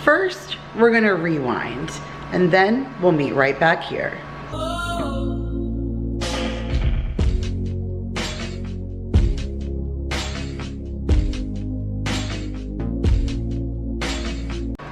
first, we're gonna rewind, and then we'll meet right back here.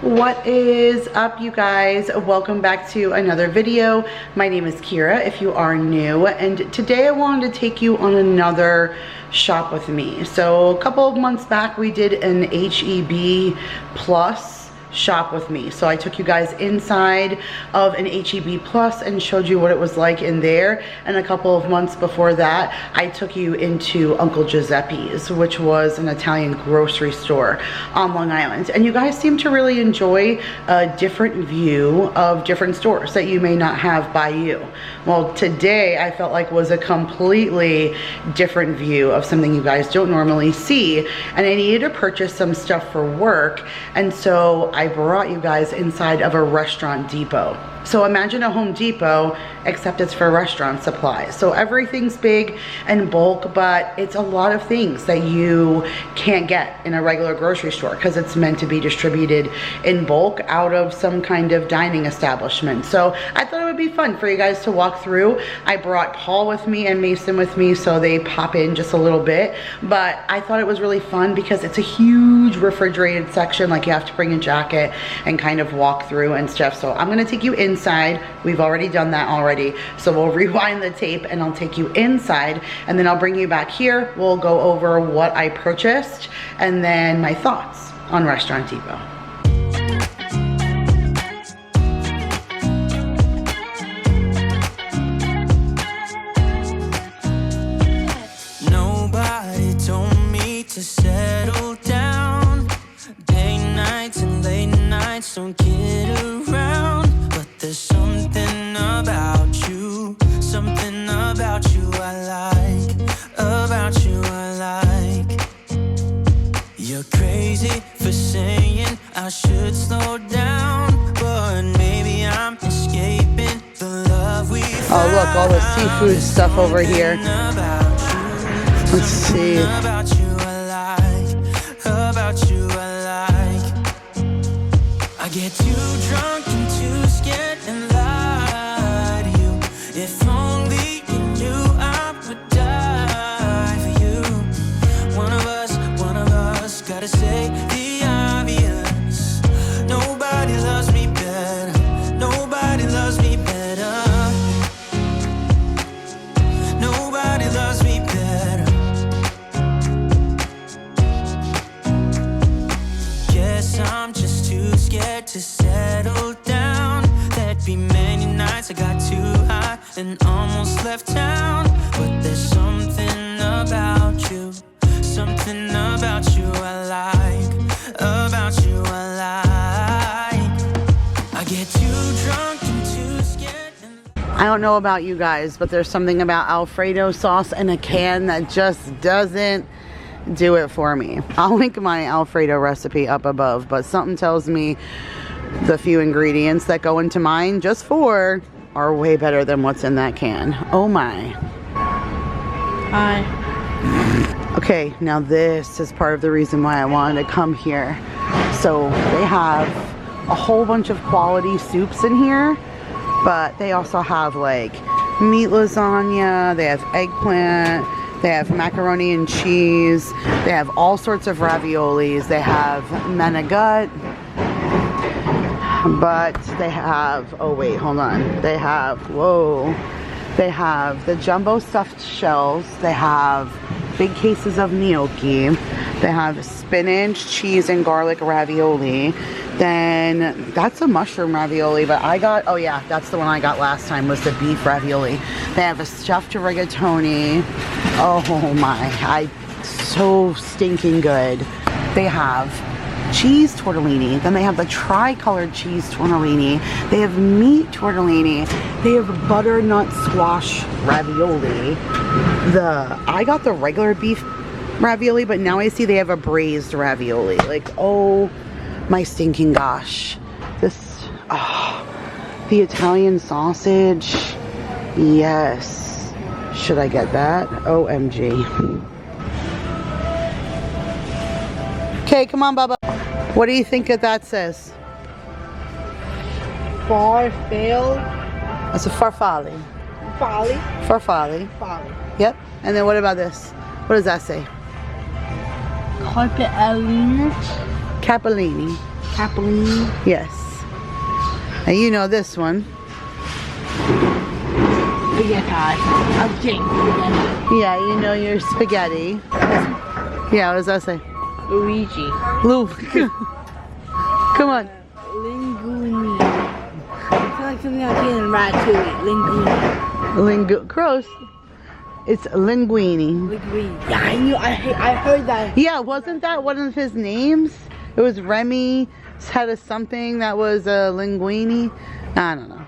What is up, you guys? Welcome back to another video. My name is Kira if you are new, and today I wanted to take you on another shop with me. So a couple of months back we did an HEB Plus shop with me. So I took you guys inside of an HEB Plus and showed you what it was like in there. And a couple of months before that, I took you into Uncle Giuseppe's, which was an Italian grocery store on Long Island. And you guys seem to really enjoy a different view of different stores that you may not have by you. Well, today I felt like was a completely different view of something you guys don't normally see. And I needed to purchase some stuff for work. And so I brought you guys inside of a restaurant depot. So imagine a Home Depot, except it's for restaurant supplies. So everything's big and bulk, but it's a lot of things that you can't get in a regular grocery store because it's meant to be distributed in bulk out of some kind of dining establishment. So I thought it would be fun for you guys to walk through. I brought Paul with me and Mason with me, so they pop in just a little bit. But I thought it was really fun because it's a huge refrigerated section, like you have to bring a jacket and kind of walk through and stuff. So I'm gonna take you inside. We've already done that already. So we'll rewind the tape and I'll take you inside, and then I'll bring you back here. We'll go over what I purchased and then my thoughts on Restaurant Depot. Nobody told me to settle down. Day nights and late nights don't kid around. There's something about you I like, about you I like. You're crazy for saying I should slow down, but maybe I'm escaping the love we found. Oh look, all the seafood stuff over here. Let's see. About you I like. I get too drunk and too scared and lie to you. If only you knew I would die for you. One of us gotta say the obvious. Nobody loves me better. Nobody loves me better. Nobody loves me better. Guess I'm just too scared to settle down. There'd be many nights I got too high and almost left town. But there's something about you, something about you I like, about you I like. I get too drunk and too scared and I don't know about you guys, but there's something about Alfredo sauce in a can that just doesn't do it for me. I'll link my Alfredo recipe up above, but something tells me the few ingredients that go into mine just for are way better than what's in that can. Oh my. Hi. Okay, now this is part of the reason why I wanted to come here. So they have a whole bunch of quality soups in here, but they also have like meat lasagna, they have eggplant, they have macaroni and cheese, they have all sorts of raviolis, they have menegut, but they have, oh wait, hold on, they have, whoa, they have the jumbo stuffed shells, they have big cases of gnocchi, they have spinach, cheese, and garlic ravioli. Then that's a mushroom ravioli, but I got, oh yeah, that's the one I got last time, was the beef ravioli. They have a stuffed rigatoni. Oh my, so stinking good. They have cheese tortellini, then they have the tri-colored cheese tortellini, they have meat tortellini, they have butternut squash ravioli. I got the regular beef ravioli, but now I see they have a braised ravioli. Like, oh my stinking gosh. This, the Italian sausage, yes. Should I get that? OMG. Okay, come on, Bubba. What do you think that says? Farfalle. That's a farfalle. Folly. Farfalle. Folly. Yep. And then what about this? What does that say? Carpet Alina. Capellini. Capellini. Yes. And you know this one. Spaghetti. I'm getting spaghetti. Yeah, you know your spaghetti. Yeah, what does that say? Luigi. Lou. Come on. Linguini. I feel like something I've seen in Ratatouille. Linguini. Gross. It's linguini. Linguini. Yeah, I knew. I heard that. Yeah, wasn't that one of his names? It was Remy had a something that was a linguini. I don't know.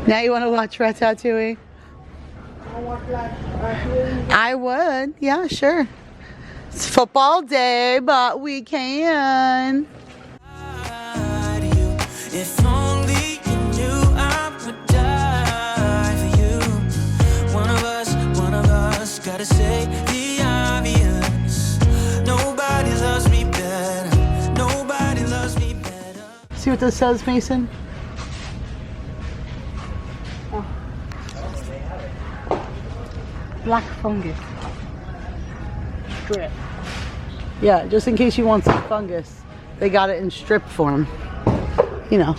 Now you want to watch Ratatouille? I would. Yeah, sure. It's football day, but we can. If only you knew I would die for you. One of us gotta say the obvious. Nobody loves me better. Nobody loves me better. See what this says, Mason? Black fungus. Strip. Yeah, just in case you want some fungus. They got it in strip form. You know.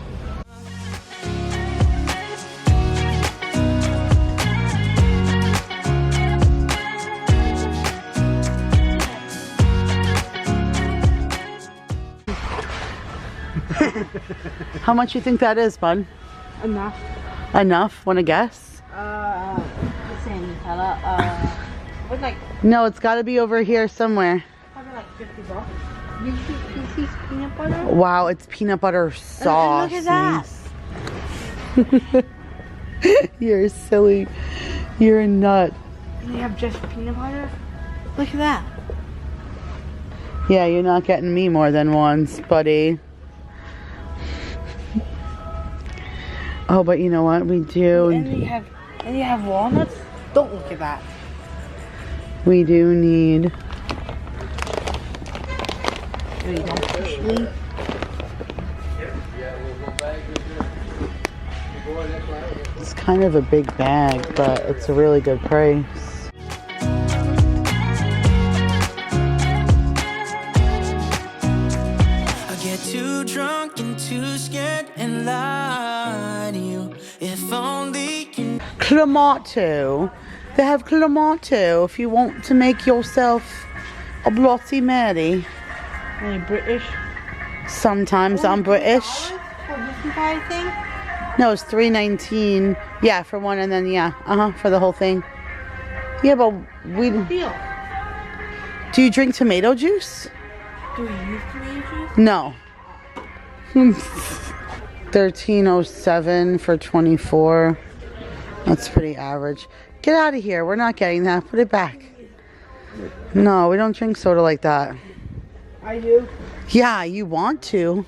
How much you think that is, bud? Enough. Enough? Want to guess? Same color. What's like No, it's got to be over here somewhere. probably like $50. Reese's peanut butter. Wow, it's peanut butter sauce. Look at that. You're silly. You're a nut. And they have just peanut butter. Look at that. Yeah, you're not getting me more than once, buddy. Oh, but you know what? We do. And you have walnuts. Don't look at that. We do need. There you go. Parsley. It's kind of a big bag, but it's a really good price. I get too drunk and too scared and lie to you. If only you Clamato. They have clamato if you want to make yourself a Bloody Mary. Are you British? Sometimes I'm British. For this entire thing? No, it's $3.19. Yeah, for one, and then for the whole thing. Yeah, but we. Deal. Do you drink tomato juice? Do you use tomato juice? No. $13.07 for 24. That's pretty average. Get out of here. We're not getting that. Put it back. No, we don't drink soda like that. I do. Yeah, you want to.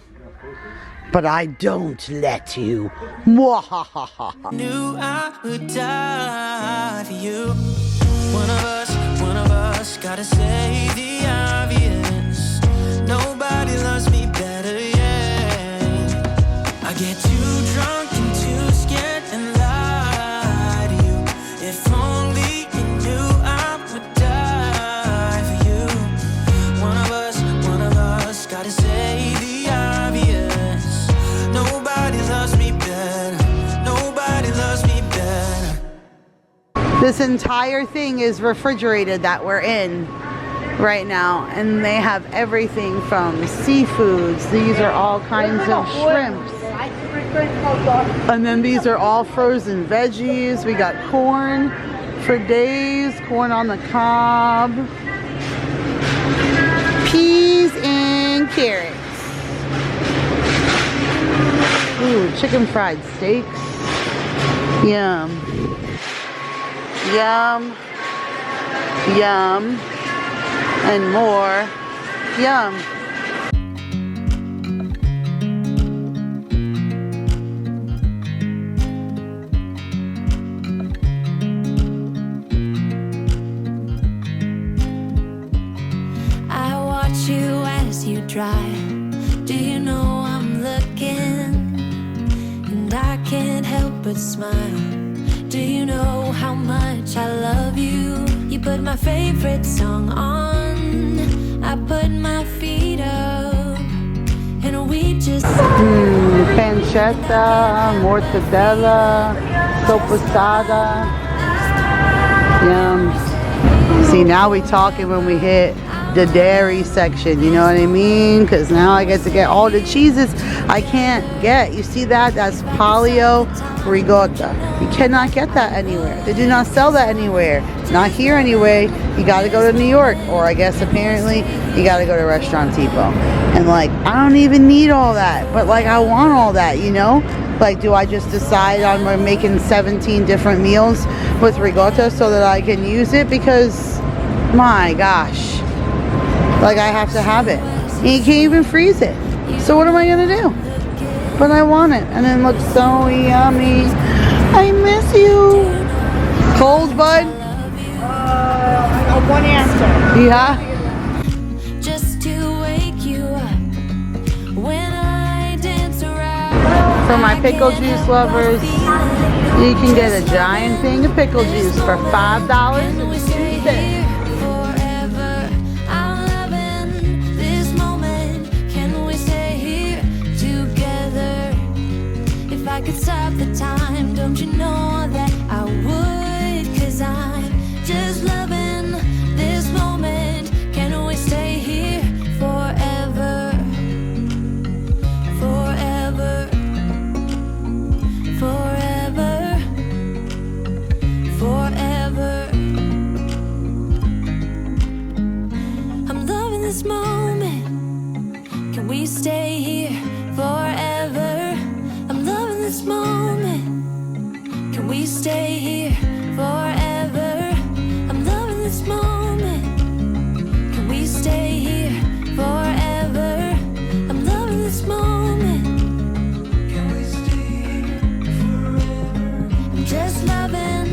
But I don't let you. Mwahaha. knew I would die for you. One of us gotta say the obvious. Nobody loves me better, yeah. I get too drunk and too scared and lie to you. If only you knew I would die for you. One of us gotta say the obvious. Nobody loves me better. Nobody loves me better. This entire thing is refrigerated that we're in right now, and they have everything from seafoods. These are all kinds of shrimps. And then these are all frozen veggies. We got corn for days, corn on the cob, peas and carrots. Ooh, chicken fried steaks. Yum. Yum. Yum. And more. Yum. I watch you as you drive. Do you know I'm looking can't help but smile. Do you know how much I love you? You put my favorite song on, I put my feet up, and we just pancetta, mortadella, soppressata. Yum. See, now we talking when we hit the dairy section, you know what I mean? Because now I get to get all the cheeses I can't get. You see that? That's paleo ricotta. You cannot get that anywhere. They do not sell that anywhere. Not here anyway. You got to go to New York, or I guess apparently you got to go to Restaurant Depot. And like, I don't even need all that, but like I want all that, you know? Like, do I just decide on making 17 different meals with ricotta so that I can use it? Because my gosh, like I have to have it. And you can't even freeze it. So what am I gonna do? But I want it, and it looks so yummy. I miss you. Cold, bud? One answer. Yeah. just to wake you up when I dance around. For my pickle juice lovers, you can get a giant thing of pickle juice for $5.02. Forever, I'm loving this moment. Can we stay here together? If I could stop the time, don't you know that I would? 'Cause I'm just loving this moment. Can we stay here forever? Forever. Forever. Forever. I'm loving this moment. Can we stay here forever? I'm loving this moment. Can we stay here forever? I'm loving this moment. Can we stay here forever? I'm loving this moment. Can we stay here forever? I'm just loving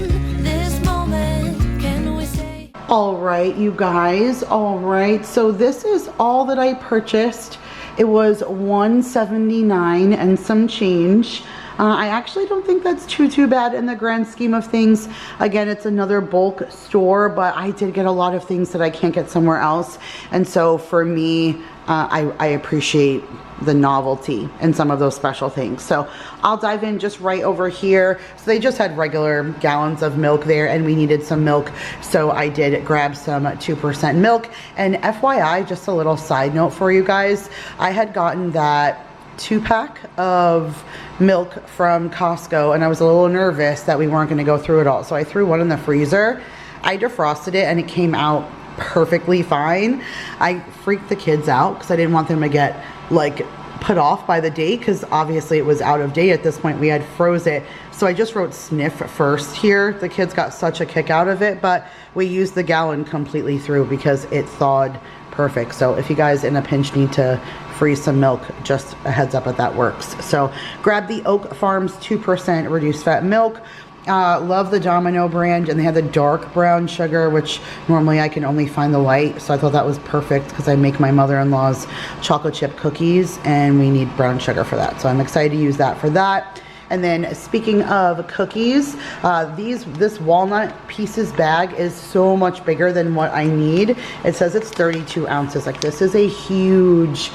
this moment. Can we stay? All right, you guys. All right. So this is all that I purchased. It was $179 and some change. I actually don't think that's too bad in the grand scheme of things. Again, it's another bulk store, but I did get a lot of things that I can't get somewhere else. And so for me, I appreciate the novelty and some of those special things. So I'll dive in just right over here. So they just had regular gallons of milk there, and we needed some milk. So I did grab some 2% milk. And FYI, just a little side note for you guys, I had gotten that 2-pack of milk from Costco, and I was a little nervous that we weren't going to go through it all. So I threw one in the freezer. I defrosted it and it came out perfectly fine. I freaked the kids out because I didn't want them to get like put off by the date, because obviously it was out of date at this point. We had froze it. So I just wrote sniff first here. The kids got such a kick out of it, but we used the gallon completely through because it thawed perfect. So if you guys in a pinch need to freeze some milk, just a heads up that works. So grab the Oak Farms 2% reduced fat milk. Love the Domino brand, and they have the dark brown sugar, which normally I can only find the light, so I thought that was perfect because I make my mother-in-law's chocolate chip cookies and we need brown sugar for that. So I'm excited to use that for that. And then speaking of cookies, this walnut pieces bag is so much bigger than what I need. It says it's 32 ounces. Like, this is a huge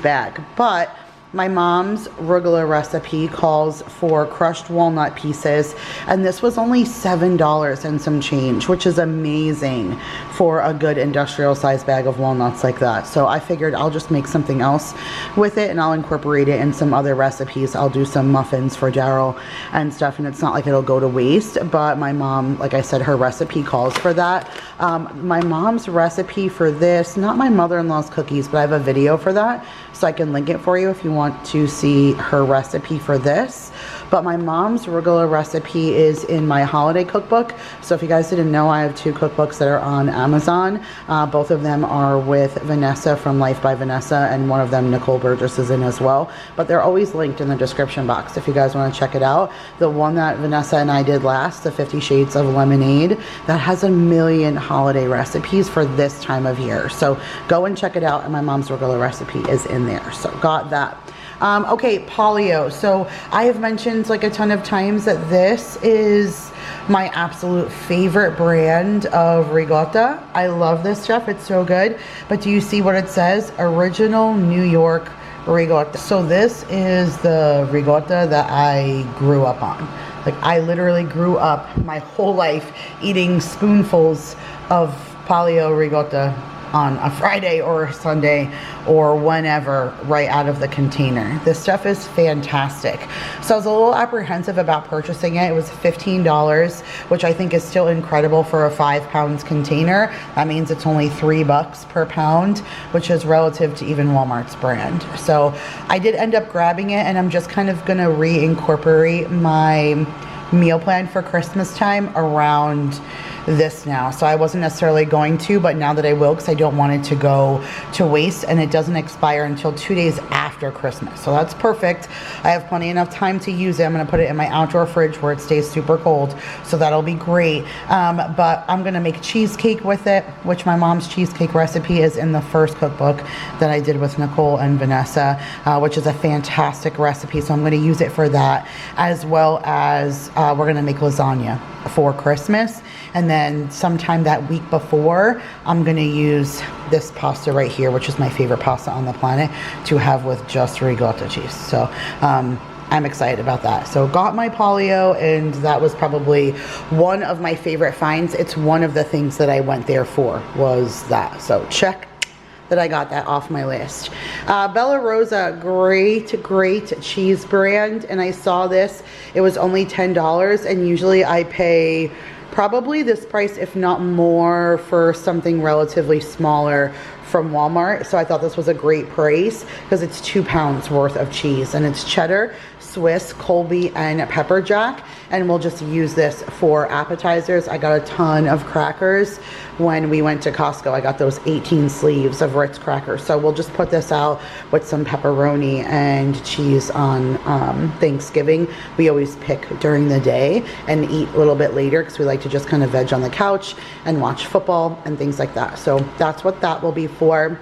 bag. But my mom's arugula recipe calls for crushed walnut pieces, and this was only $7 and some change, which is amazing for a good industrial size bag of walnuts like that. So I figured I'll just make something else with it, and I'll incorporate it in some other recipes. I'll do some muffins for Daryl and stuff, and it's not like it'll go to waste, but my mom, like I said, her recipe calls for that. My mom's recipe for this, not my mother-in-law's cookies, but I have a video for that, so I can link it for you if you want to see her recipe for this. But my mom's arugula recipe is in my holiday cookbook. So if you guys didn't know, I have 2 cookbooks that are on Amazon. Both of them are with Vanessa from Life by Vanessa, and one of them Nicole Burgess is in as well. But they're always linked in the description box if you guys want to check it out. The one that Vanessa and I did last, the 50 Shades of Lemonade, that has a million holiday recipes for this time of year. So go and check it out, and my mom's arugula recipe is in there. So got that. Okay, Polio. So I have mentioned like a ton of times that this is my absolute favorite brand of ricotta. I love this stuff. It's so good. But do you see what it says? Original New York ricotta. So this is the ricotta that I grew up on. Like I literally grew up my whole life eating spoonfuls of Polio ricotta on a Friday or a Sunday or whenever, right out of the container. This stuff is fantastic. So I was a little apprehensive about purchasing it. It was $15, which I think is still incredible for a 5-pound container. That means it's only $3 per pound, which is relative to even Walmart's brand. So I did end up grabbing it, and I'm just kind of gonna reincorporate my meal plan for Christmas time around this now. So I wasn't necessarily going to, but now that I will, because I don't want it to go to waste, and it doesn't expire until 2 days after Christmas. So that's perfect. I have plenty enough time to use it. I'm going to put it in my outdoor fridge where it stays super cold. So that'll be great. But I'm going to make cheesecake with it, which my mom's cheesecake recipe is in the first cookbook that I did with Nicole and Vanessa, which is a fantastic recipe. So I'm going to use it for that, as well as we're going to make lasagna for Christmas. And then sometime that week before, I'm gonna use this pasta right here, which is my favorite pasta on the planet, to have with just ricotta cheese. So I'm excited about that. So got my Polio, and that was probably one of my favorite finds. It's one of the things that I went there for, was that. So check that I got that off my list. Bella Rosa, great cheese brand, and I saw this. It was only $10, and usually I pay probably this price, if not more, for something relatively smaller from Walmart. So I thought this was a great price because it's 2 pounds worth of cheese, and it's cheddar, Swiss, Colby, and pepper jack. And we'll just use this for appetizers. I got a ton of crackers when we went to Costco. I got those 18 sleeves of Ritz crackers. So we'll just put this out with some pepperoni and cheese on Thanksgiving. We always pick during the day and eat a little bit later because we like to just kind of veg on the couch and watch football and things like that. So that's what that will be for.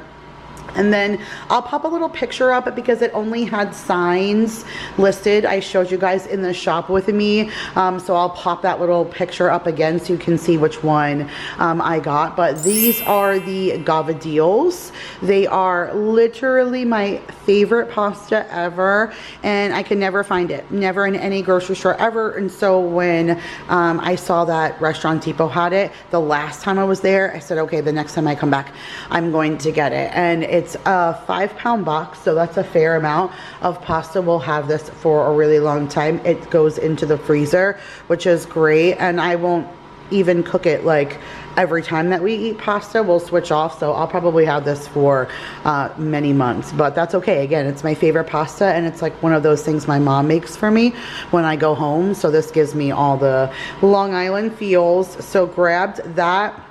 And then I'll pop a little picture up because it only had signs listed. I showed you guys in the shop with me. So I'll pop that little picture up again so you can see which one I got. But these are the gavadils. They are literally my favorite pasta ever. And I can never find it. Never in any grocery store ever. And so when I saw that Restaurant Depot had it, the last time I was there, I said, okay, the next time I come back, I'm going to get it. And it's a 5-pound box, so that's a fair amount of pasta. We'll have this for a really long time. It goes into the freezer, which is great, and I won't even cook it like every time that we eat pasta. We'll switch off, so I'll probably have this for many months, but that's okay. Again, it's my favorite pasta, and it's like one of those things my mom makes for me when I go home, so this gives me all the Long Island feels. So grabbed that.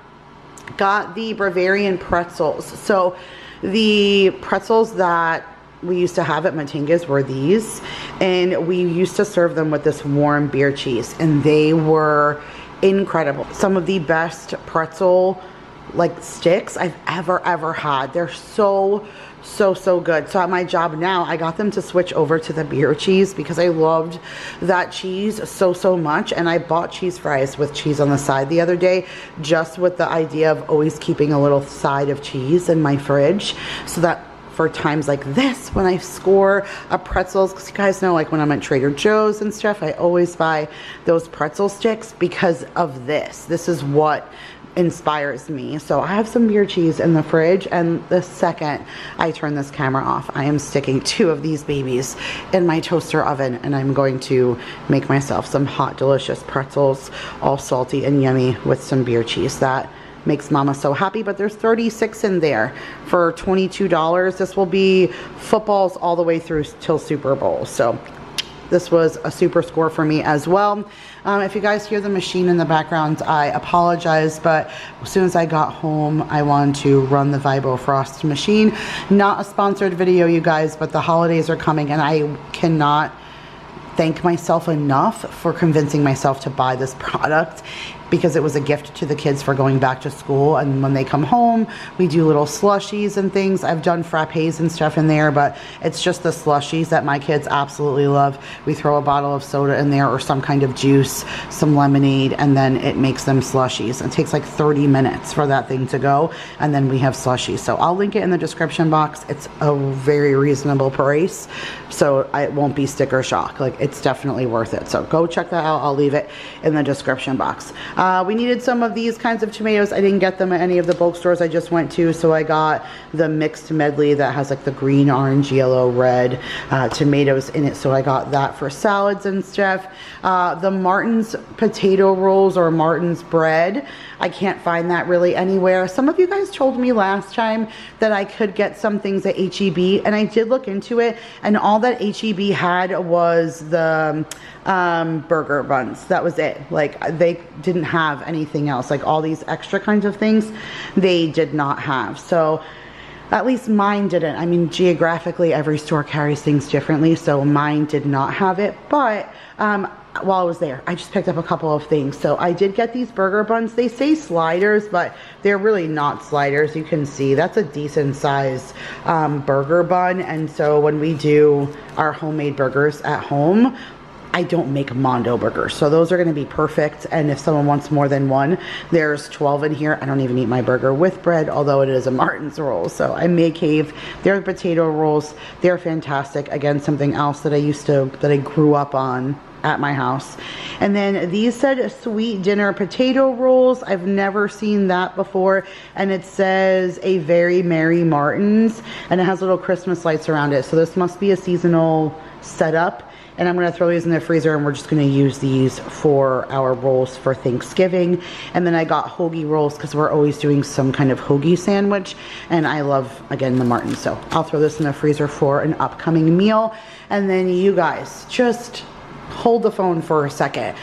Got the Bavarian pretzels. So the pretzels that we used to have at Matinga's were these, and we used to serve them with this warm beer cheese, and they were incredible. Some of the best pretzel like sticks I've ever had. They're so good. So at my job now, I got them to switch over to the beer cheese because I loved that cheese so much. And I bought cheese fries with cheese on the side the other day, just with the idea of always keeping a little side of cheese in my fridge, so that for times like this, when I score a pretzels, because you guys know, like when I'm at Trader Joe's and stuff, I always buy those pretzel sticks because of this. This is what inspires me. So I have some beer cheese in the fridge, and the second I turn this camera off, I am sticking 2 of these babies in my toaster oven, and I'm going to make myself some hot, delicious pretzels, all salty and yummy with some beer cheese. That makes mama so happy. But there's 36 in there for $22. This will be footballs all the way through till Super Bowl. So this was a super score for me as well. If you guys hear the machine in the background, I apologize, but as soon as I got home, I wanted to run the Vibro-Frost machine. Not a sponsored video, you guys, but the holidays are coming, and I cannot thank myself enough for convincing myself to buy this product. because it was a gift to the kids for going back to school. And when they come home, we do little slushies and things. I've done frappes and stuff in there, but it's just the slushies that my kids absolutely love. We throw a bottle of soda in there or some kind of juice, some lemonade, and then it makes them slushies. It takes like 30 minutes for that thing to go, and then we have slushies. So I'll link it in the description box. It's a very reasonable price, so it won't be sticker shock. Like, it's definitely worth it. So go check that out. I'll leave it in the description box. We needed some of these kinds of tomatoes. I didn't get them at any of the bulk stores I just went to, so I got the mixed medley that has like the green, orange, yellow, red tomatoes in it. So I got that for salads and stuff. The Martin's potato rolls or Martin's bread, I can't find that really anywhere. Some of you guys told me last time that I could get some things at H-E-B, and I did look into it, and all that H-E-B had was the burger buns. That was it. Like, they didn't have anything else. Like, all these extra kinds of things they did not have. So at least mine didn't. I mean, geographically every store carries things differently, so mine did not have it. But while I was there, I just picked up a couple of things. So I did get these burger buns. They say sliders, but they're really not sliders. You can see that's a decent size burger bun. And so when we do our homemade burgers at home, I don't make Mondo burgers, so those are going to be perfect. And if someone wants more than one, there's 12 in here. I don't even eat my burger with bread, although it is a Martin's roll. So I may cave. They're potato rolls. They're fantastic. Again, something else that I grew up on at my house. And then these said sweet dinner potato rolls. I've never seen that before, and it says a very merry Martin's, and it has little Christmas lights around it. So this must be a seasonal setup. And I'm going to throw these in the freezer, and we're just going to use these for our rolls for Thanksgiving. And then I got hoagie rolls because we're always doing some kind of hoagie sandwich. And I love, again, the Martin. So I'll throw this in the freezer for an upcoming meal. And then you guys, just hold the phone for a second.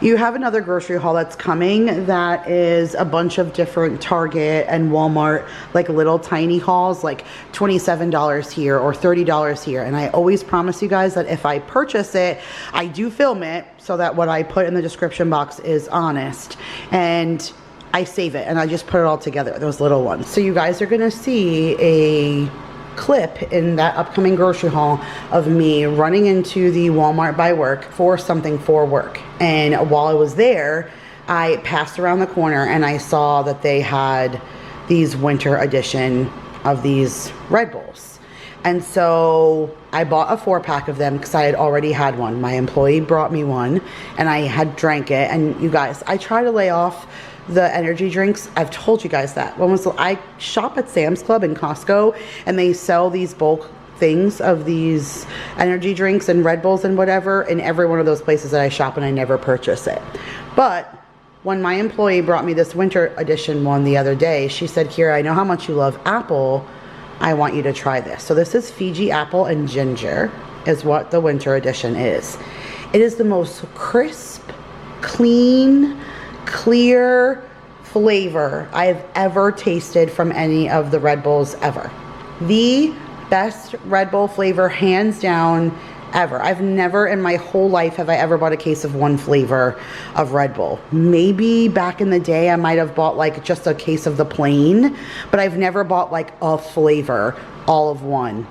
You have another grocery haul that's coming that is a bunch of different Target and Walmart, like little tiny hauls, like $27 here or $30 here. And I always promise you guys that if I purchase it, I do film it so that what I put in the description box is honest. And I save it and I just put it all together, those little ones. So you guys are gonna see a clip in that upcoming grocery haul of me running into the Walmart by work for something for work. And while I was there, I passed around the corner and I saw that they had these winter edition of these Red Bulls. And so I bought a 4-pack of them because I had already had one. My employee brought me one and I had drank it. And you guys, I try to lay off the energy drinks. I've told you guys that. I shop at Sam's Club and Costco, and they sell these bulk things of these energy drinks and Red Bulls and whatever in every one of those places that I shop, and I never purchase it. But when my employee brought me this winter edition one the other day, she said, Kira, I know how much you love apple. I want you to try this. So this is Fiji apple and ginger is what the winter edition is. It is the most crisp, clean, clear flavor I've ever tasted from any of the Red Bulls ever. The best Red Bull flavor, hands down, ever. I've never in my whole life have I ever bought a case of one flavor of Red Bull. Maybe back in the day I might have bought like just a case of the plain, but I've never bought like a flavor, all of one,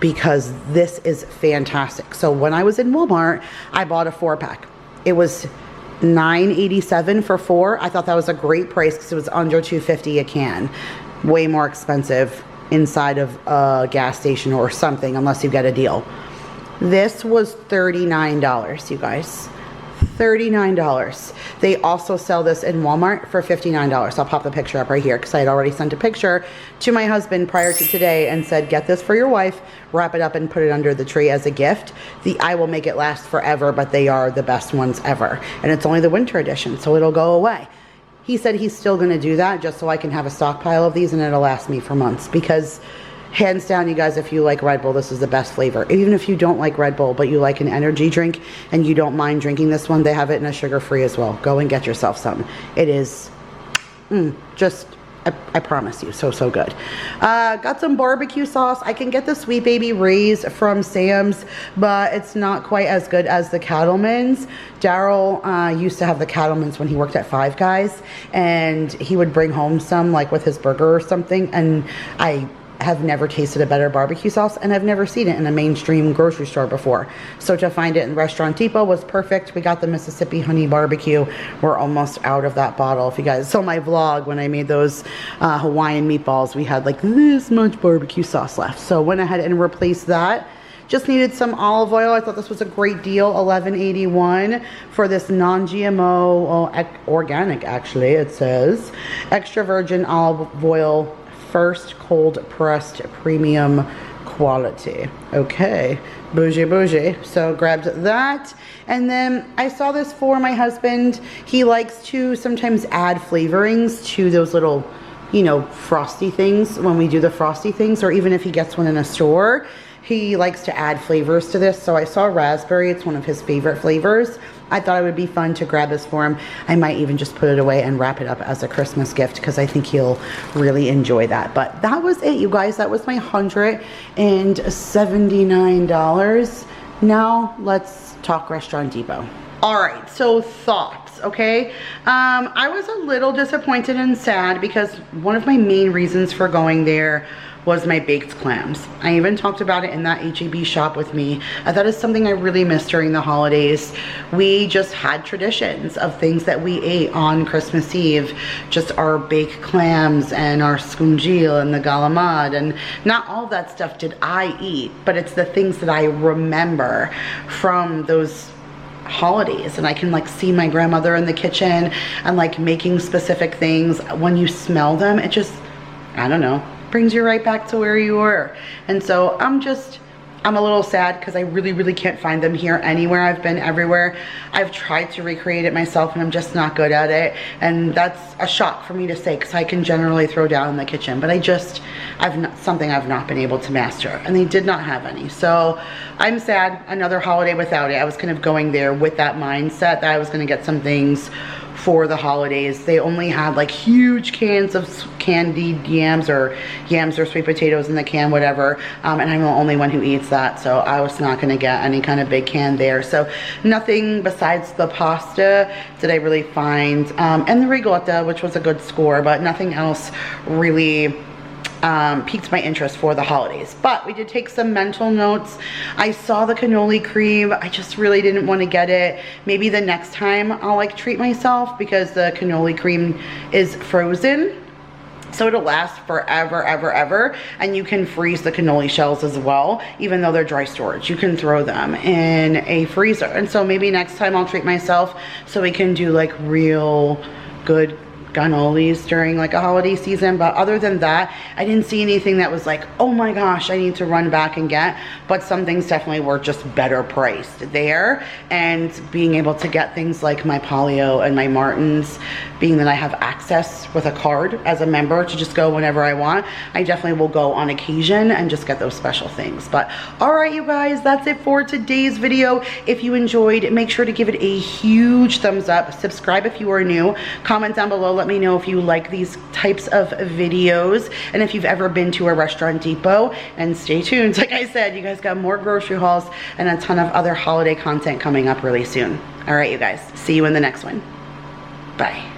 because this is fantastic. So when I was in Walmart, I bought a 4-pack. It was $9.87 for 4. I thought that was a great price because it was under $2.50 a can. Way more expensive inside of a gas station or something unless you get a deal. This was $39, you guys. $39. They also sell this in Walmart for $59. I'll pop the picture up right here because I had already sent a picture to my husband prior to today and said, get this for your wife, wrap it up and put it under the tree as a gift. I will make it last forever, but they are the best ones ever. And it's only the winter edition, so it'll go away. He said he's still going to do that just so I can have a stockpile of these and it'll last me for months, because hands down, you guys, if you like Red Bull, this is the best flavor. Even if you don't like Red Bull, but you like an energy drink and you don't mind drinking this one, they have it in a sugar-free as well. Go and get yourself some. It is just I promise you, so good. Got some barbecue sauce. I can get the Sweet Baby Ray's from Sam's, but it's not quite as good as the Cattleman's. Daryl used to have the Cattleman's when he worked at Five Guys, and he would bring home some like with his burger or something, and I have never tasted a better barbecue sauce, and I've never seen it in a mainstream grocery store before. So to find it in Restaurant Depot was perfect. We got the Mississippi Honey Barbecue. We're almost out of that bottle. If you guys saw my vlog when I made those Hawaiian meatballs, we had like this much barbecue sauce left. So went ahead and replaced that. Just needed some olive oil. I thought this was a great deal, $11.81 for this non-GMO, organic actually, it says. Extra virgin olive oil, first cold pressed premium quality. Okay, bougie. So grabbed that, and then I saw this for my husband. He likes to sometimes add flavorings to those little, you know, frosty things when we do the frosty things, or even if he gets one in a store, he likes to add flavors to this. So I saw raspberry. It's one of his favorite flavors. I thought it would be fun to grab this for him. I might even just put it away and wrap it up as a Christmas gift because I think he'll really enjoy that. But that was it, you guys. That was my $179. Now let's talk Restaurant Depot. All right, so thoughts, okay? I was a little disappointed and sad because one of my main reasons for going there was my baked clams. I even talked about it in that HEB shop with me. That is something I really missed during the holidays. We just had traditions of things that we ate on Christmas Eve. Just our baked clams and our scungil and the galamad, and not all that stuff did I eat, but it's the things that I remember from those holidays. And I can like see my grandmother in the kitchen and like making specific things. When you smell them, it just, I don't know, brings you right back to where you were. And so I'm a little sad because I really can't find them here anywhere. I've been everywhere. I've tried to recreate it myself and I'm just not good at it. And that's a shock for me to say because I can generally throw down in the kitchen, but something I've not been able to master, and they did not have any. So I'm sad, another holiday without it. I was kind of going there with that mindset that I was gonna get some things for the holidays. They only had like huge cans of candied yams or sweet potatoes in the can, whatever, and I'm the only one who eats that, so I was not going to get any kind of big can there. So nothing besides the pasta did I really find, and the ricotta, which was a good score, but nothing else really piqued my interest for the holidays. But we did take some mental notes. I saw the cannoli cream. I just really didn't want to get it. Maybe the next time I'll like treat myself because the cannoli cream is frozen. So it'll last forever, ever, and you can freeze the cannoli shells as well, even though they're dry storage. You can throw them in a freezer. And so maybe next time I'll treat myself so we can do like real good cannolis during like a holiday season. But other than that, I didn't see anything that was like, oh my gosh, I need to run back and get. But some things definitely were just better priced there, and being able to get things like my Polio and my Martins, being that I have access with a card as a member to just go whenever I want, I definitely will go on occasion and just get those special things. But all right, you guys, that's it for today's video. If you enjoyed, make sure to give it a huge thumbs up. Subscribe if you are new. Comment down below, let me know if you like these types of videos and if you've ever been to a Restaurant Depot. And stay tuned. Like I said, you guys got more grocery hauls and a ton of other holiday content coming up really soon. All right, you guys, see you in the next one. Bye.